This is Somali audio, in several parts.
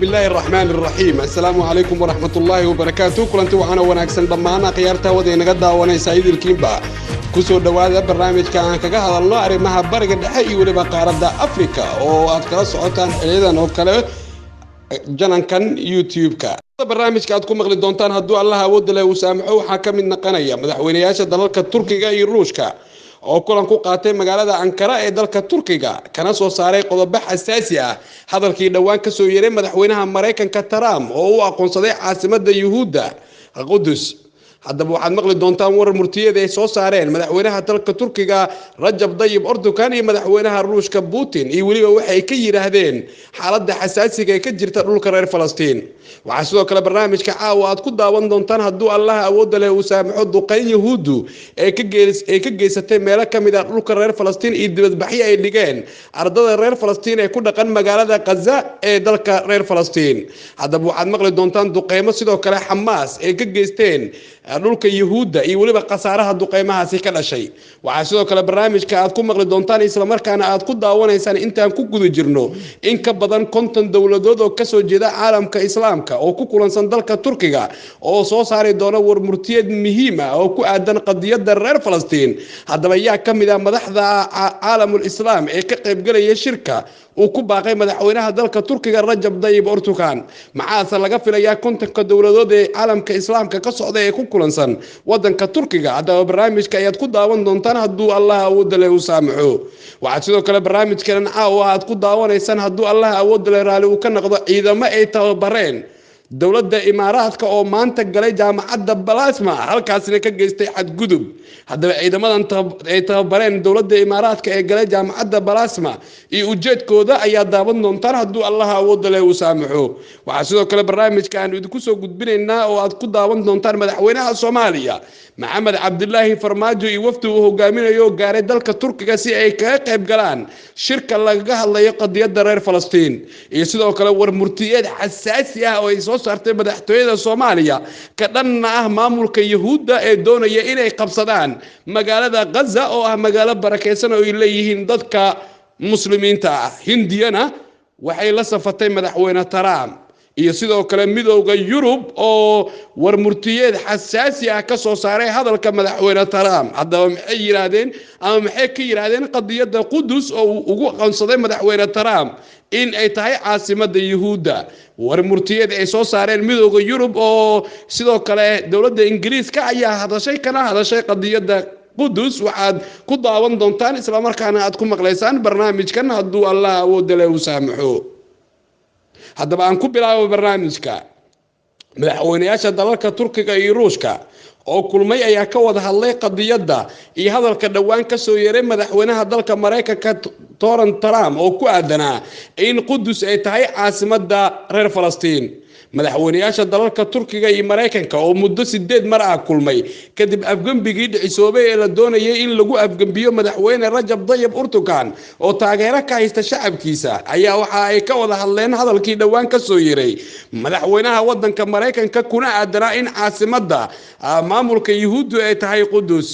الله الرحمن الرحيم. السلام عليكم ورحمة الله وبركاته. كلنتي وعنا وناكسن دمانا قيارتا ودينا قدا وانا سعيد الكيمبا كسو دوادا برنامج كان كغا هادلو arrimaha bariga dhexe iyo waliba qaaradda Afrika oo aad kala socotaan xiliyadan oo kale janankan YouTube-ka. barnaamijka aad ku maqli doontaan hadduu Allah awood leh uu saamaxo waxa ka mid noqonaya madaxweynayaasha dalalka Turkiga iyo Ruushka oo kulan ku qaatay magaalada Ankara ee dalka Turkiga kana soo saaray qodobo xasaasi ah hadalkii dhawaan ka soo yeeray madaxweynaha Mareykanka Trump oo uu aqoonsaday caasimadda Yuhuudda Qudus. haddaba waxaad maqli doontaan warar murtiyeed ay soo saareen madaxweynaha dalka Turkiga Rajab Tayyip Erdogan iyo madaxweynaha Ruushka Putin iyo waliba waxay ka yiraahdeen xaaladda xasaasiga ee ka jirta dhulka reer Falastiin. waxaa sidoo kale barnaamijka caawa aad ku daawan doontaan hadduu Allah awood leh uu saamaxo duqeyn Yahuudu ee ka geysatay meelo ka mid ah dhulka reer Falastiin iyo dibadbaxyo ay dhigeen ardada reer Falastiin ee ku dhaqan magaalada Gaza ee dalka reer Falastiin. haddaba waxaad maqli doontaan duqeymo sidoo kale Hamas ee ka geysteen dhulka Yahuuda iyo waliba qasaaraha duqeymahaasi ka dhashay. waxaa sidoo kale barnaamijka aad ku maqli doontaan isla markaana aad ku daawanaysaan intaan ku guda jirno in ka badan 50 dawladood oo ka soo jeeda caalamka islaamka oo ku kulansan dalka Turkiga oo soo saari doona war murtiyeed muhiim ah oo ku aadan qadiyadda reer Falastiin. haddaba yaa ka mid ah madaxda caalamul islaam ee ka qayb galaya shirka uu ku baaqay madaxweynaha dalka Turkiga Rajab Tayyip Erdogan. maxaa laga filayaa kontonka dawladood ee caalamka islaamka ka socda ee ku kulansan wadanka Turkiga? haddaba barnaamijka ayaad ku daawan doontaan hadduu Allah awood leh uu saamaxo. waxaa sidoo kale barnaamijkan caawa aad ku daawanaysaan hadduu Allah awood leh raali uu ka noqdo ciidamo ay tababareen dawladda Imaaraadka oo maanta galay jaamacadda Balasma halkaasina ka geystay xadgudub. haddaba ciidamadan ay tababareen dawladda Imaaraadka ee galay jaamacadda Balasma iyo ujeedkooda ayaa daawan doontaan hadduu Allah awood leh uu saamaxo. waxaa sidoo kale barnaamijkan idinku soo gudbinaynaa oo aad ku daawan doontaan madaxweynaha Soomaaliya Maxamed Cabdullaahi Farmaajo iyo wafdi uu hogaaminayo gaaray dalka Turkiga si ay kaga qayb galaan shirka laga hadlayo qadiyadda reer Falastiin. iyo sidoo kale war murtiyeed xasaasi ah oo ay soo saartay madaxtooyada Soomaaliya ka dhanna ah maamulka Yahuudda ee doonaya inay qabsadaan magaalada Gaza oo ah magaalo barakeysan oo ay leeyihiin dadka muslimiinta ah. Hindiyana waxay la safatay madaxweyne Trump iyo sidoo kale midowga Yurub oo war murtiyeed xasaasi ah ka soo saaray hadalka madaxweyne Trump. haddaba maxay yiraahdeen ama maxay ka yiraahdeen qadiyadda Qudus oo ugu aqoonsaday madaxweyne Trump in ay tahay caasimadda Yahuudda? war murtiyeed ay soo saareen midowga Yurub oo sidoo kale dawladda Ingiriiska ayaa hadashay qadiyadda Qudus. waxaad ku daawan doontaan isla markaana aad ku maqlaysaan barnaamijkan hadduu Allah awood leh uu saamaxo. haddaba aan ku bilaabo barnaamijka madaxweynayaasha dalalka Turkiga iyo Ruushka oo kulmay ayaa ka wada hadlay qadiyadda iyo hadalka dhawaan ka soo yeeray madaxweynaha dalka Mareykanka Donald Trump oo ku aadanaa in Qudus ay tahay caasimadda reer Falastiin. madaxweynayaasha dalalka Turkiga iyo Mareykanka oo muddo 8 mar ah kulmay kadib afgambigii dhicisoobay ee la doonayay in lagu afgambiyo madaxweyne Rajab Tayyip Erdogan oo taageero ka haysta shacabkiisa ayaa waxa ay ka wada hadleen hadalkii dhawaan ka soo yeeray madaxweynaha wadanka Mareykanka kuna aadanaa in caasimadda maamulka Yahuuddu ay tahay Qudus.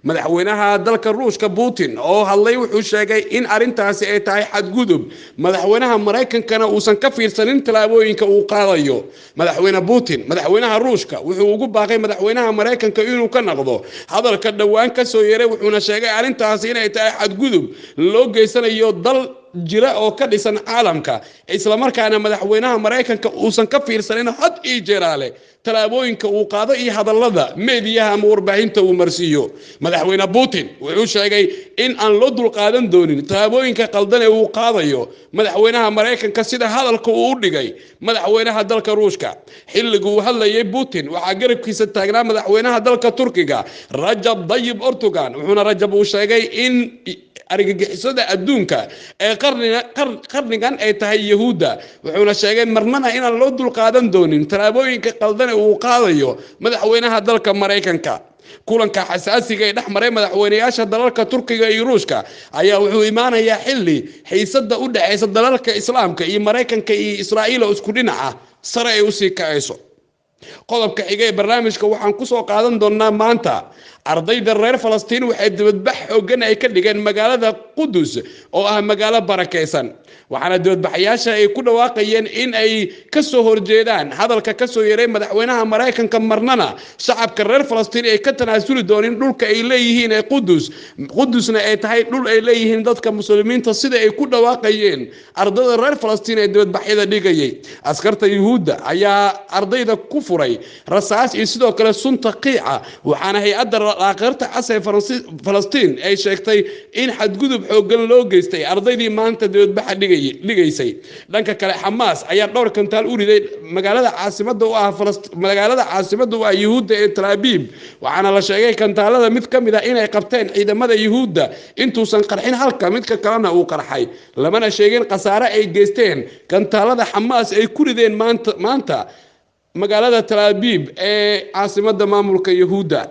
madaxweynaha dalka Ruushka Putin oo hadlay wuxuu sheegay in arintaasi ay tahay xadgudub madaxweynaha Mareykankana uusan ka fiirsanin talaabooyinka uu qaadayo. madaxweyne Putin madaxweynaha Ruushka wuxuu ugu baaqay madaxweynaha Mareykanka inuu ka noqdo hadalka dhawaan ka soo yeeray wuxuuna sheegay arintaasi inay tahay xadgudub loo geysanayo dal jira oo ka dhisan caalamka isla markaana madaxweynaha Mareykanka uusan ka fiirsanin had iyo jeeraale talaabooyinka uu qaado iyo hadallada meediyaha ama warbaahinta uu marsiiyo. madaxweyne Putin wuxuu sheegay in aan loo dul qaadan doonin talaabooyinka qaldan ee uu qaadayo madaxweynaha Mareykanka sida hadalka uu u dhigay madaxweynaha dalka Ruushka. xilligu uu hadlayay Putin waxaa garabkiisa taagnaa madaxweynaha dalka Turkiga Rajab Tayyip Erdogan wuxuuna Rajab uu sheegay in argagixisada adduunka ee qarnigan ay tahay Yahuudda wuxuuna sheegay marnana inaan loo dul qaadan doonin talaabooyinka qaldan ee uu qaadayo madaxweynaha dalka Mareykanka. kulanka xasaasiga ee dhaxmaray madaxweynayaasha dalalka Turkiga iyo Ruushka ayaa wuxuu imaanayaa xilli xiisadda u dhaxaysa dalalka Islaamka iyo Mareykanka iyo Israa'iil oo isku dhinaca sare ay u sii kacayso. qodobka xiga ee barnaamijka waxaan ku soo qaadan doonaa maanta ardayda reer Falastiin waxay dibadbax xooggan ay ka dhigeen magaalada Qudus oo ah magaalo barakeysan waxaana dibadbaxayaasha ay ku dhawaaqayeen in ay ka soo horjeedaan hadalka ka soo yeeray madaxweynaha Mareykanka marnana shacabka reer Falastiin ay ka tanaasuli doonaan dhulka ay leeyihiin ee Qudusna ay tahay dhul ay leeyihiin dadka muslimiinta sida ay ku dhawaaqayeen ardayda reer Falastiin ee dibadbaxyada dhigayay askarta Yuhuudda ayaa ardayda ku furay rasaas iyo sidoo kale sunta qiica waxaana hay'adda aqoonta casay Falastiin ay sheegtay in xadgudub xooggan loo geystay ardaydii maanta dibadbaxa dhigaysay dhanka kale Hamas ayaa dhowr kantaal u riday magaalada caasimada u ah Yuhuudda ee Tel Aviv waxaana la sheegay kantaalada mid kamid ah inay qabteen ciidamada Yuhuudda intuusan qarxin halka midka kalena uu qarxay lamana sheegin qasaare ay geysteen kantaalada Hamas ay ku rideen maanta magaalada Tel Aviv ee caasimada maamulka Yuhuudda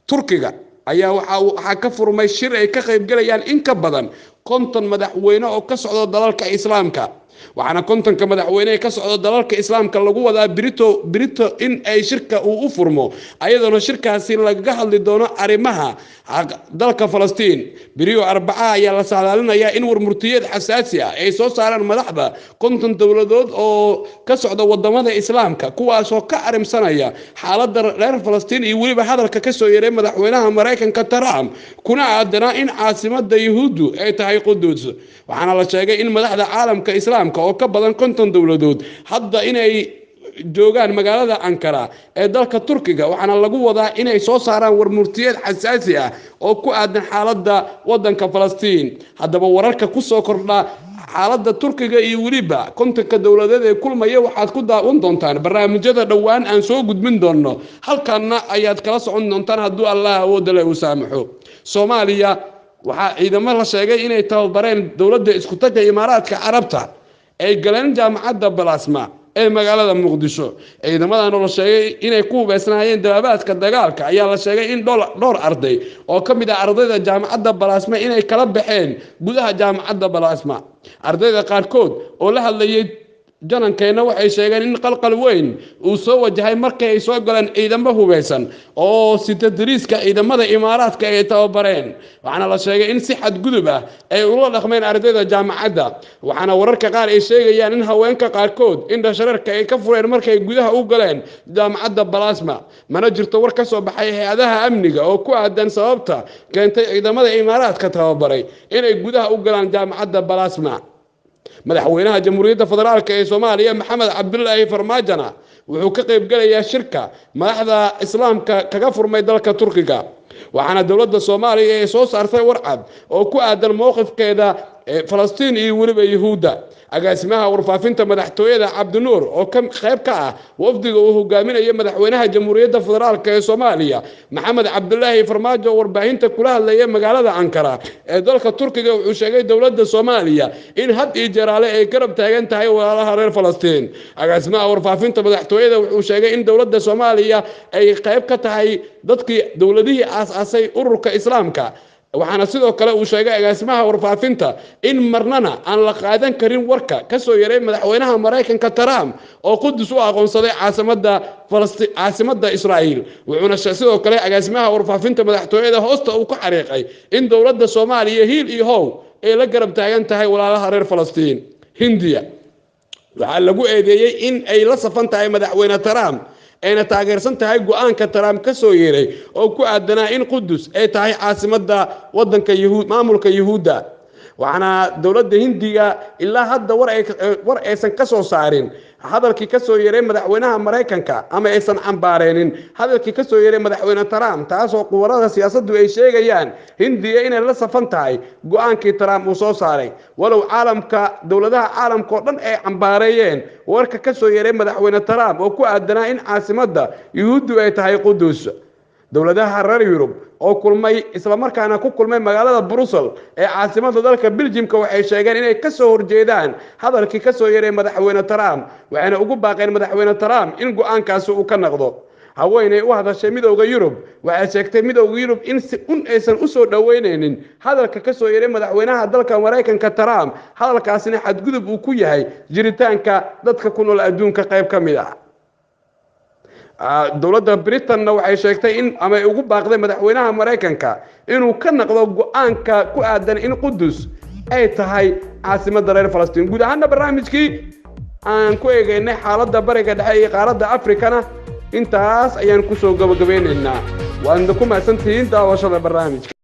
Turkiga ayaa waxa ka furmay shir ay ka qayb galayaan in ka badan 50 madaxweyne oo ka socda dalalka Islaamka waxaana 50 madaxweyne ka socda dalalka Islaamka lagu wadaa Brito in ay shirka u furmo ayadoo shirkaasi laga hadli doono arimaha dalka Falastiin biriyo Arbaca ayaa la saadaalinayaa in warmurtiyeed xasaasi ah ay soo saaraan madaxda 50 dawladood oo ka socda wadamada Islaamka kuwaas oo ka arimsanaya xaaladda reer Falastiin iyo waliba hadalka ka soo yeeray madaxweynaha Mareykanka Trump kuna aadana in caasimada Yuhuuddu ay tahay Qudus waxaana la sheegay in madaxda caalamka Islaamka oo ka badan 50 dawladood hadda inay joogaan magaalada Ankara ee dalka Turkiga waxaana lagu wadaa inay soo saaraan warmurtiyeed xasaasi ah oo ku aadan xaaladda wadanka Falastiin haddaba wararka ku soo kordha xaaladda Turkiga iyo waliba kontonka dawladeed ee kulmaya waxaad ku daawan doontaan barnaamijyada dhawaan aan soo gudbin doono halkaana ayaad kala socon doontaan hadduu Allah awood leh u saamaxo Soomaaliya waxa ciidamada la sheegay inay tababareen dawladda isku tagga Imaaraadka Carabta ay galeen jaamacadda Balaasma ee magaalada Muqdisho ciidamadan la sheegay inay ku hubeysnaayeen daabaadka dagaalka ayaa la sheegay in dhowr arday oo kamid ah ardayda jaamacadda Balaasma inay kala baxeen gudaha jaamacadda Balaasma ardayda qaarkood oo la hadlayay janankeena waxay sheegeen in qalqal weyn uu soo wajahay markay ay soo galeen ciidamo hubeysan oo sida dariiska ciidamada Imaaraadka ay tababareen waxaana la sheegay in si xad gudub ah ay ula dhaqmeen ardayda jaamacadda waxaana wararka qaar ay sheegayaan in haweenka qaarkood in dhashararka ay ka fureen markay gudaha u galeen jaamacadda Balaasma mana jirto war ka soo baxay hay'adaha amniga oo ku aadan sababta keentay ciidamada Imaaraadka tababaray inay gudaha u galaan jaamacadda Balaasma madaxweynaha jamhuuriyadda federaalka ee Soomaaliya Maxamed Cabdullaahi Farmaajana wuxuu ka qayb galayaa shirka madaxda Islaamka kaga furmay dalka Turkiga waxaana dawladda Soomaaliya ay soo saartay warcad oo ku aadan mowqifkeeda Falastiin iyo waliba Yuhuudda agaasimaha warfaafinta madaxtooyada Cabdinuur oo qayb ka ah wafdiga uu hogaaminayo madaxweynaha jamhuuriyadda federaalka ee Soomaaliya Maxamed Cabdullaahi Farmaajo warbaahinta kula hadlayay magaalada Ankara ee dalka Turkiga wuxuu sheegay dawladda Soomaaliya in had iyo jeeraale ay garab taagan tahay walaalaha reer Falastiin agaasimaha warfaafinta madaxtooyada wuxuu sheegay in dawladda Soomaaliya ay qayb ka tahay dadkii dawladihii aasasay ururka Islaamka waxaana sidoo kale uu sheegay agaasimaha warfaafinta in marnana aan la qaadan karin warka ka soo yeeray madaxweynaha Mareykanka Trump oo Qudus u aqoonsaday caasimada Israa'iil wuxuuna sidoo kale agaasimaha warfaafinta madaxtooyada hoosta uu ku xariiqay in dawladda Soomaaliya hiil iyo how ay la garab taagan tahay walaalaha reer Falastiin Hindiya waxa lagu eedeeyay in ay la safan tahay madaxweyne Trump ayna taageersan tahay go'aanka Trump ka soo yeeray oo ku aadanaa in Qudus ay tahay caasimada wadanka maamulka Yuhuudda waxaana dawladda Hindiga ilaa hadda war aysan ka soo saarin hadalkii ka soo yeeray madaxweynaha Mareykanka ama aysan cambaareenin hadalkii ka soo yeeray madaxweyne Trump taasoo quwarada siyaasaddu ay sheegayaan Hindiya inay la safan tahay go'aankii Trump uu soo saaray walow dawladaha caalamka oo dhan ay cambaareeyeen warka ka soo yeeray madaxweyne Trump oo ku aadanaa in caasimada Yuhuuddu ay tahay Qudus dawladaha reer Yurub oo kulmay isla markaana ku kulmay magaalada Brussels ee caasimada dalka Belgium waxay sheegeen inay ka soo horjeedaan hadalkii ka soo yeeray madaxweyne Trump waxayna ugu baaqeen madaxweyne Trump in go'aankaasi uu ka noqdo haweeney u hadashay midowga Yurub waxay sheegtay midowga Yurub in si aysan u soo dhaweyneynin hadalka ka soo yeeray madaxweynaha dalka Mareykanka Trump hadalkaasina xadgudub uu ku yahay jiritaanka dadka ku nool adduunka qayb ka mid ah dowladda Britain waxay sheegtay in ama ay ugu baaqday madaxweynaha Mareykanka inuu ka naqdo go'aanka ku aadan in Qudus ay tahay caasimadda reer Falastiin. guud ahaan barnaamijkii aan ku eegaynay xaaladda bariga dhexe iyo qaaradda Afrikana intaas ayaan ku soo gabagabeynaynaa. waan ku mahadsantihiin daawashada barnaamijka.